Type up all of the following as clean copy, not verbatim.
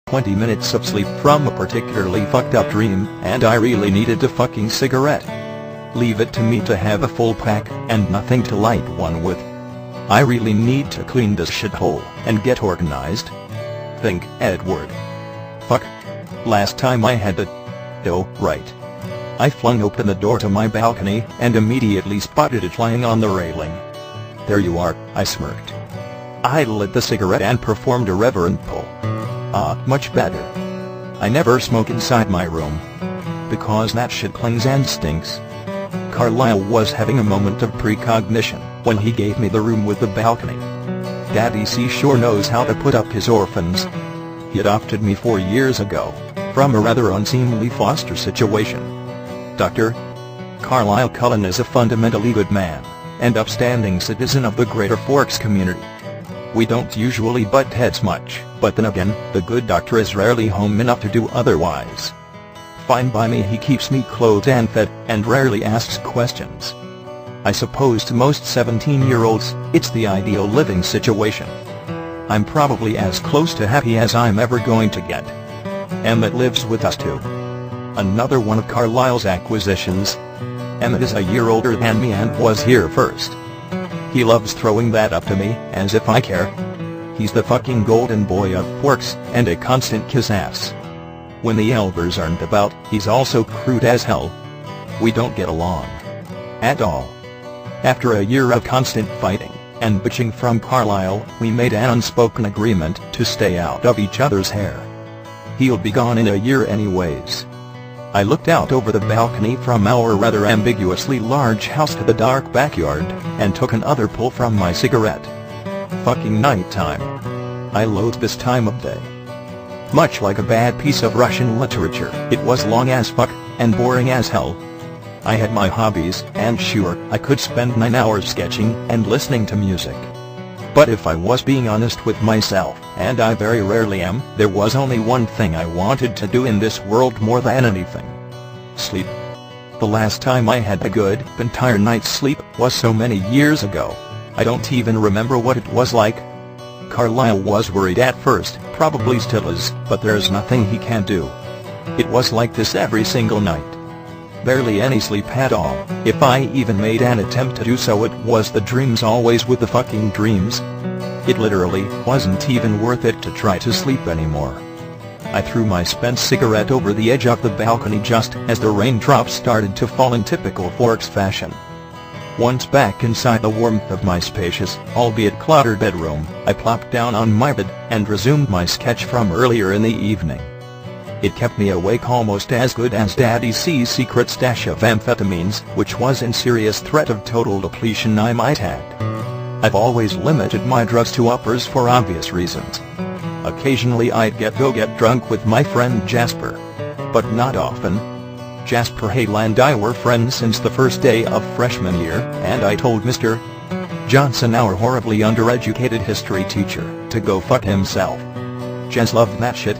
20 minutes of sleep from a particularly fucked up dream, and I really needed a fucking cigarette. Leave it to me to have a full pack, and nothing to light one with. I really need to clean this shithole, and get organized. Think, Edward. Fuck. Last time I had to... Oh, right. I flung open the door to my balcony, and immediately spotted it lying on the railing. There you are, I smirked. I lit the cigarette and performed a reverent pull. Ah, much better. I never smoke inside my room. Because that shit clings and stinks. Carlisle was having a moment of precognition when he gave me the room with the balcony. Daddy C sure knows how to put up his orphans. He adopted me 4 years ago, from a rather unseemly foster situation. Dr. Carlisle Cullen is a fundamentally good man, and upstanding citizen of the Greater Forks community. We don't usually butt heads much, but then again, the good doctor is rarely home enough to do otherwise. Fine by me, he keeps me clothed and fed, and rarely asks questions. I suppose to most 17-year-olds, it's the ideal living situation. I'm probably as close to happy as I'm ever going to get. Emmett lives with us too. Another one of Carlisle's acquisitions. Emmett is a year older than me and was here first. He loves throwing that up to me, as if I care. He's the fucking golden boy of Forks, and a constant kiss-ass. When the elders aren't about, he's also crude as hell. We don't get along. At all. After a year of constant fighting and bitching from Carlisle, we made an unspoken agreement to stay out of each other's hair. He'll be gone in a year anyways. I looked out over the balcony from our rather ambiguously large house to the dark backyard, and took another pull from my cigarette. Fucking nighttime. I loathe this time of day. Much like a bad piece of Russian literature, it was long as fuck, and boring as hell. I had my hobbies, and sure, I could spend 9 hours sketching and listening to music. But if I was being honest with myself, and I very rarely am, there was only one thing I wanted to do in this world more than anything. Sleep. The last time I had a good, entire night's sleep was so many years ago. I don't even remember what it was like. Carlisle was worried at first, probably still is, but there's nothing he can do. It was like this every single night. Barely any sleep at all. If I even made an attempt to do so, it was the dreams, always with the fucking dreams. It literally wasn't even worth it to try to sleep anymore. I threw my spent cigarette over the edge of the balcony just as the raindrops started to fall in typical Forks fashion. Once back inside the warmth of my spacious, albeit cluttered bedroom, I plopped down on my bed and resumed my sketch from earlier in the evening. It kept me awake almost as good as Daddy C's secret stash of amphetamines, which was in serious threat of total depletion, I might add. I've always limited my drugs to uppers for obvious reasons. Occasionally I'd get drunk with my friend Jasper. But not often. Jasper Hale and I were friends since the first day of freshman year, and I told Mr. Johnson, our horribly undereducated history teacher, to go fuck himself. Jas loved that shit.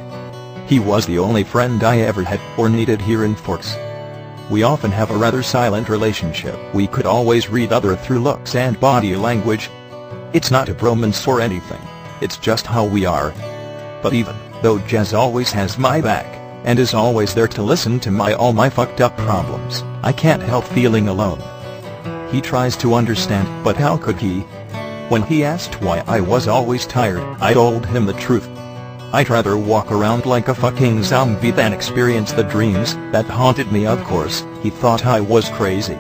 He was the only friend I ever had or needed here in Forks. We often have a rather silent relationship. We could always read other through looks and body language. It's not a bromance or anything, it's just how we are. But even though Jas always has my back, and is always there to listen to all my fucked up problems, I can't help feeling alone. He tries to understand, but how could he? When he asked why I was always tired, I told him the truth. I'd rather walk around like a fucking zombie than experience the dreams that haunted me. Of course, he thought I was crazy.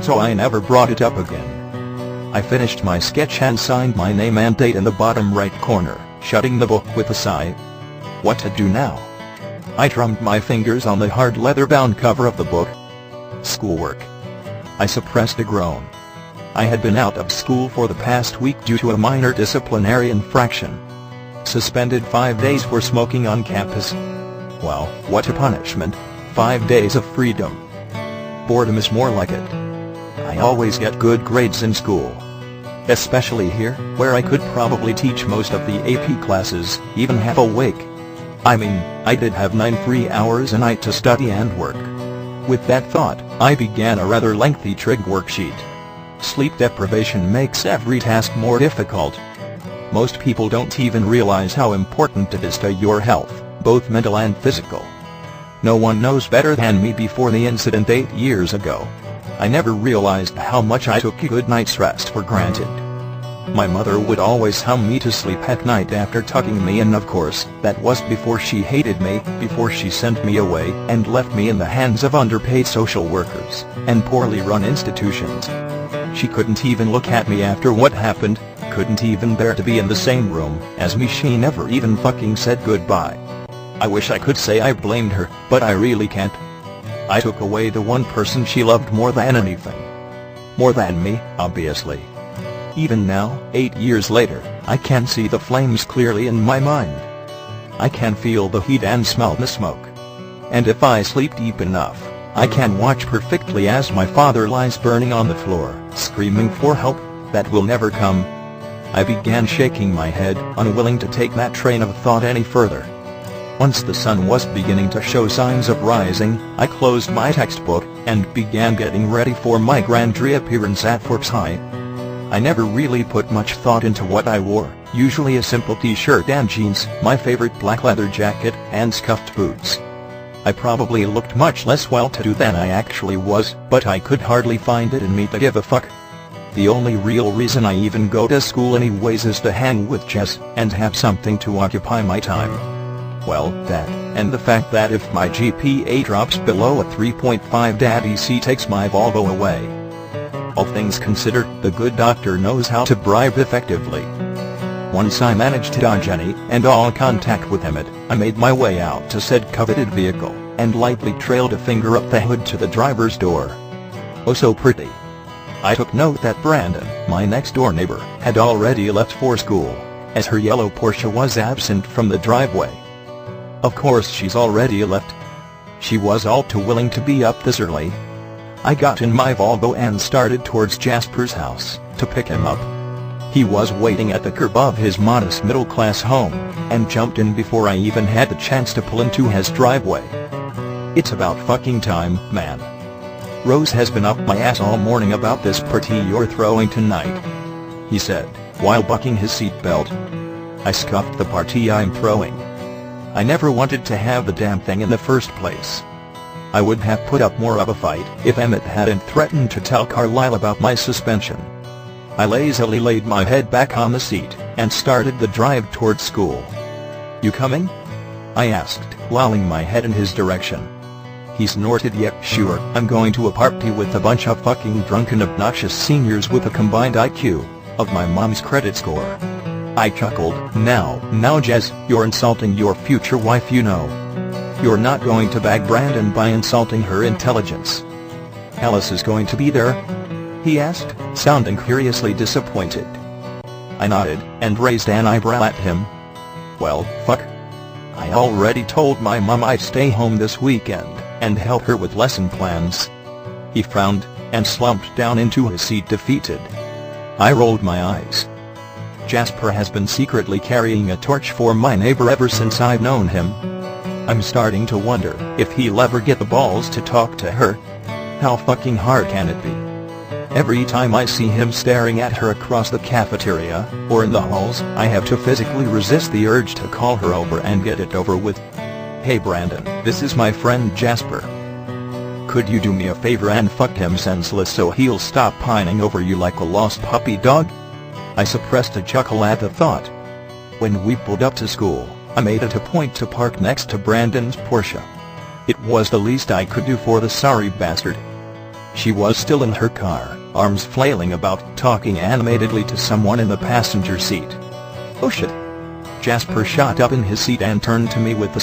So I never brought it up again. I finished my sketch and signed my name and date in the bottom right corner, shutting the book with a sigh. What to do now? I drummed my fingers on the hard leather-bound cover of the book. Schoolwork. I suppressed a groan. I had been out of school for the past week due to a minor disciplinary infraction. Suspended 5 days for smoking on campus. Wow, what a punishment. 5 days of freedom. Boredom is more like it. I always get good grades in school. Especially here, where I could probably teach most of the AP classes, even half awake. I mean, I did have 9 free hours a night to study and work. With that thought, I began a rather lengthy trig worksheet. Sleep deprivation makes every task more difficult. Most people don't even realize how important it is to your health, both mental and physical. No one knows better than me. Before the incident 8 years ago, I never realized how much I took a good night's rest for granted. My mother would always hum me to sleep at night after tucking me in. Of course, that was before she hated me, before she sent me away and left me in the hands of underpaid social workers and poorly run institutions. She couldn't even look at me after what happened, couldn't even bear to be in the same room as me. She never even fucking said goodbye. I wish I could say I blamed her, but I really can't. I took away the one person she loved more than anything. More than me, obviously. Even now, 8 years later, I can see the flames clearly in my mind. I can feel the heat and smell the smoke. And if I sleep deep enough, I can watch perfectly as my father lies burning on the floor, screaming for help that will never come. I began shaking my head, unwilling to take that train of thought any further. Once the sun was beginning to show signs of rising, I closed my textbook and began getting ready for my grand reappearance at Forbes High. I never really put much thought into what I wore, usually a simple t-shirt and jeans, my favorite black leather jacket, and scuffed boots. I probably looked much less well-to-do than I actually was, but I could hardly find it in me to give a fuck. The only real reason I even go to school anyways is to hang with Jess and have something to occupy my time. Well, that, and the fact that if my GPA drops below a 3.5 Daddy C takes my Volvo away. All things considered, the good doctor knows how to bribe effectively. Once I managed to dodge any and all contact with Emmett, I made my way out to said coveted vehicle, and lightly trailed a finger up the hood to the driver's door. Oh so pretty. I took note that Brandon, my next-door neighbor, had already left for school, as her yellow Porsche was absent from the driveway. Of course she's already left. She was all too willing to be up this early. I got in my Volvo and started towards Jasper's house, to pick him up. He was waiting at the curb of his modest middle-class home, and jumped in before I even had the chance to pull into his driveway. It's about fucking time, man. Rose has been up my ass all morning about this party you're throwing tonight, he said, while buckling his seatbelt. I scoffed. The party I'm throwing? I never wanted to have the damn thing in the first place. I would have put up more of a fight if Emmett hadn't threatened to tell Carlisle about my suspension. I lazily laid my head back on the seat and started the drive towards school. You coming? I asked, lolling my head in his direction. He snorted. Yep, sure, I'm going to a party with a bunch of fucking drunken obnoxious seniors with a combined IQ of my mom's credit score. I chuckled. Now Jez, you're insulting your future wife, you know. You're not going to bag Brandon by insulting her intelligence. Alice is going to be there? He asked, sounding curiously disappointed. I nodded, and raised an eyebrow at him. Well, fuck. I already told my mom I'd stay home this weekend, and help her with lesson plans. He frowned, and slumped down into his seat defeated. I rolled my eyes. Jasper has been secretly carrying a torch for my neighbor ever since I've known him. I'm starting to wonder if he'll ever get the balls to talk to her. How fucking hard can it be? Every time I see him staring at her across the cafeteria, or in the halls, I have to physically resist the urge to call her over and get it over with. Hey Brandon, this is my friend Jasper. Could you do me a favor and fuck him senseless so he'll stop pining over you like a lost puppy dog? I suppressed a chuckle at the thought. When we pulled up to school, I made it a point to park next to Brandon's Porsche. It was the least I could do for the sorry bastard. She was still in her car, arms flailing about, talking animatedly to someone in the passenger seat. Oh shit. Jasper shot up in his seat and turned to me with the